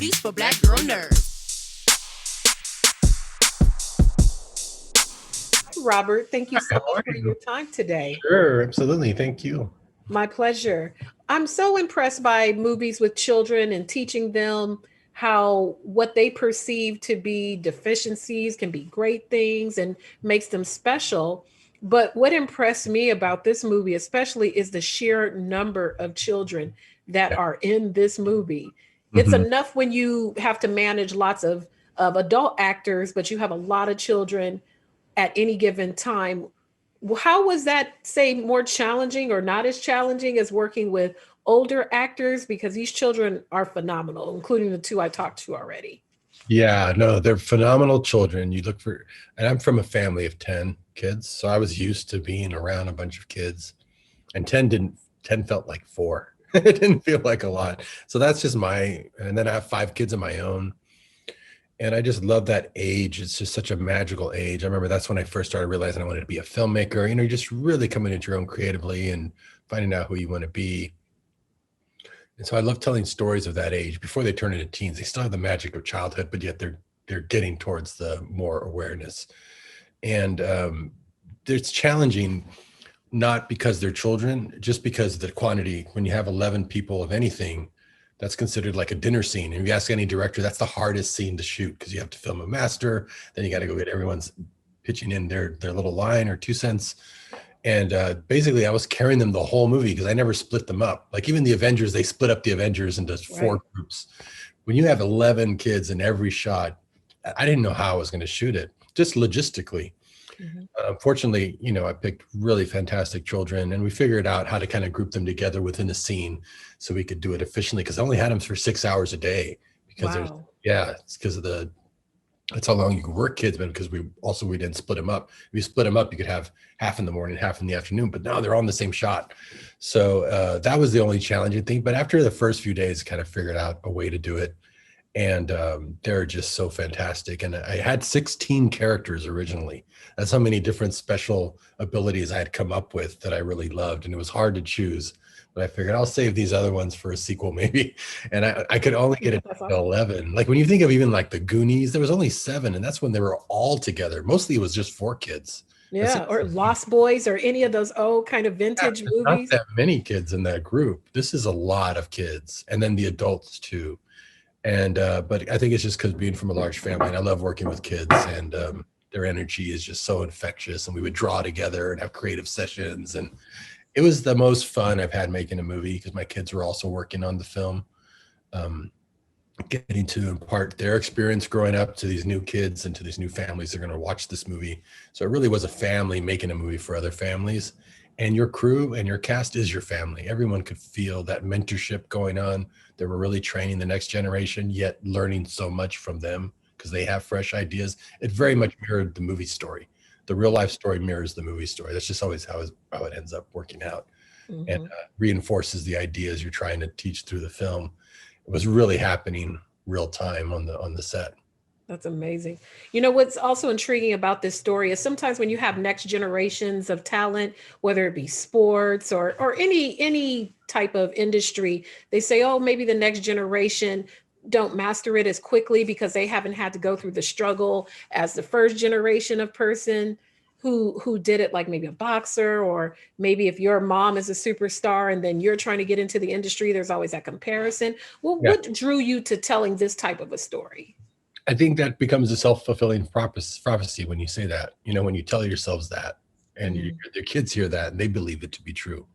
movies for Black girl nerds. Robert, thank you so How much are for you? your time today. Sure, absolutely. Thank you. My pleasure. I'm so impressed by movies with children and teaching them how what they perceive to be deficiencies can be great things and makes them special. But what impressed me about this movie, especially, is the sheer number of children that Yeah. are in this movie. It's hmm enough when you have to manage lots of adult actors, but you have a lot of children at any given time. How was that, say, more challenging or not as challenging as working with older actors? Because these children are phenomenal, including the two I talked to already. Yeah, no, they're phenomenal children. You look for, and I'm from a family of 10 kids, so I was used to being around a bunch of kids, and 10 felt like four. It didn't feel like a lot. So that's just and then I have 5 kids of my own. And I just love that age. It's just such a magical age. I remember that's when I first started realizing I wanted to be a filmmaker. You're just really coming into your own creatively and finding out who you want to be. And so I love telling stories of that age before they turn into teens. They still have the magic of childhood, but yet they're getting towards the more awareness. And it's challenging, not because they're children, just because the quantity. When you have 11 people of anything, that's considered like a dinner scene. And if you ask any director, that's the hardest scene to shoot because you have to film a master. Then you got to go get everyone's pitching in their little line or 2 cents. And basically, I was carrying them the whole movie because I never split them up. Like even the Avengers, they split up the Avengers into Right. 4 groups. When you have 11 kids in every shot, I didn't know how I was going to shoot it, just logistically. Mhm. Fortunately, I picked really fantastic children, and we figured out how to kind of group them together within the scene so we could do it efficiently. Because I only had them for 6 hours a day because Wow. it's because of that's how long you can work kids, but because we didn't split them up. If you split them up, you could have half in the morning, half in the afternoon, but now they're all in the same shot. So that was the only challenging thing. But after the first few days, kind of figured out a way to do it. And they're just so fantastic. And I had 16 characters originally. That's how many different special abilities I had come up with that I really loved. And it was hard to choose. But I figured I'll save these other ones for a sequel maybe. And I could only get it That's to awesome. 11. Like when you think of even like the Goonies, there was only 7. And that's when they were all together. Mostly it was just 4 kids. As soon Yeah. as Or Lost Boys or any of those old kind of yeah, vintage there's not movies. that many kids in that group. This is a lot of kids. And then the adults too. And but I think it's just because being from a large family, and I love working with kids, and their energy is just so infectious. And we would draw together and have creative sessions, and it was the most fun I've had making a movie because my kids were also working on the film, um, getting to impart their experience growing up to these new kids and to these new families that are going to watch this movie. So it really was a family making a movie for other families. And your crew and your cast is your family. Everyone could feel that mentorship going on. They were really training the next generation, yet learning so much from them because they have fresh ideas. It very Mhm. much mirrored the movie story. The real life story mirrors the movie story. That's just always how it ends up working out, and Mhm. reinforces the ideas you're trying to teach through the film. It was really happening real time on the set. That's amazing. You know, what's also intriguing about this story is sometimes when you have next generations of talent, whether it be sports or any type of industry, they say, oh, maybe the next generation don't master it as quickly because they haven't had to go through the struggle as the first generation of person who did it, like maybe a boxer, or maybe if your mom is a superstar and then you're trying to get into the industry, there's always that comparison. Well, Yeah. what drew you to telling this type of a story? I think that becomes a self-fulfilling prophecy when you say that, when you tell yourselves that and Mhm. your kids hear that and they believe it to be true.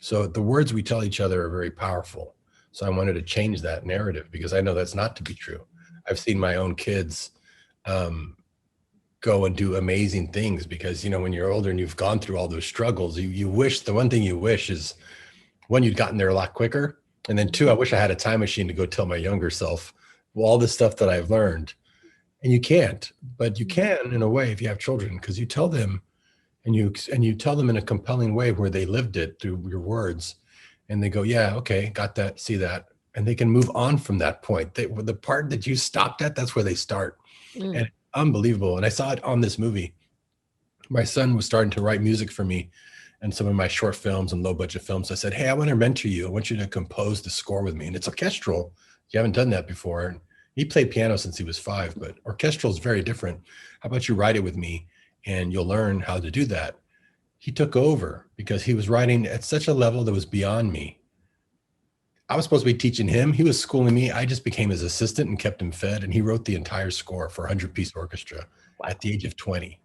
So the words we tell each other are very powerful. So I wanted to change that narrative because I know that's not to be true. I've seen my own kids um, go and do amazing things because, when you're older and you've gone through all those struggles, you wish, the one thing you wish is, one, you'd gotten there a lot quicker. And then two, I wish I had a time machine to go tell my younger self, well, all this stuff that I've learned. And you can't, but you Mhm. can in a way if you have children, because you tell them, and you tell them in a compelling way where they lived it through your words, and they go, yeah, okay, got that, see that, and they can move on from that point. The part that you stopped at, that's where they start. Mm. And unbelievable. And I saw it on this movie. My son was starting to write music for me, and some of my short films and low budget films. I said, hey, I want to mentor you. I want you to compose the score with me. And it's orchestral. You haven't done that before. And he played piano since he was 5, but orchestral is very different. How about you write it with me and you'll learn how to do that? He took over because he was writing at such a level that was beyond me. I was supposed to be teaching him. He was schooling me. I just became his assistant and kept him fed. And he wrote the entire score for a 100-piece orchestra at the age of 20.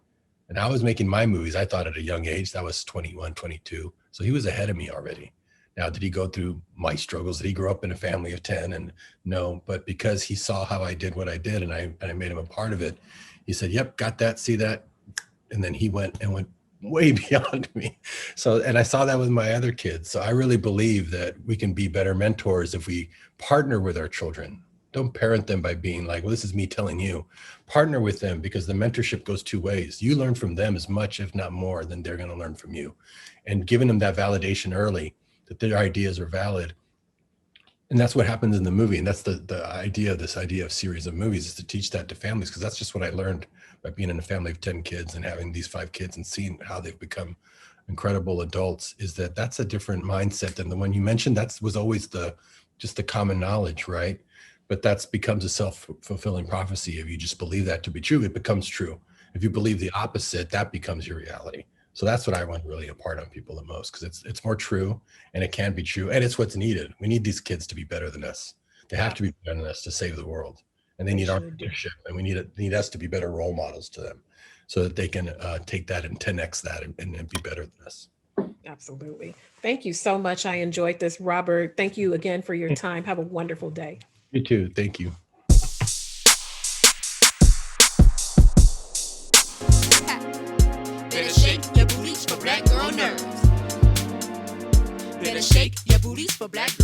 And I was making my movies, I thought, at a young age. That was 21, 22. So he was ahead of me already. Now, did he go through my struggles? Did he grow up in a family of 10? And no, but because he saw how I did what I did and I made him a part of it, he said, yep, got that, see that. And then he went way beyond me. So, and I saw that with my other kids. So I really believe that we can be better mentors if we partner with our children. Don't parent them by being like, well, this is me telling you. Partner with them, because the mentorship goes 2 ways. You learn from them as much, if not more, than they're going to learn from you. And giving them that validation early, that their ideas are valid. And that's what happens in the movie. And that's the idea of this idea of series of movies, is to teach that to families, because that's just what I learned by being in a family of 10 kids and having these 5 kids and seeing how they've become incredible adults, is that that's a different mindset than the one you mentioned. That was always just the common knowledge, right? But that becomes a self-fulfilling prophecy. If you just believe that to be true, it becomes true. If you believe the opposite, that becomes your reality. So that's what I want to really impart on people the most, because it's more true, and it can be true, and it's what's needed. We need these kids to be better than us. They have to be better than us to save the world, and they need our leadership, and we need us to be better role models to them, so that they can take that and 10x that and be better than us. Absolutely. Thank you so much. I enjoyed this, Robert. Thank you again for your time. Have a wonderful day. You too. Thank you. Better shake your booties for black girl nerves. Better shake your booties for black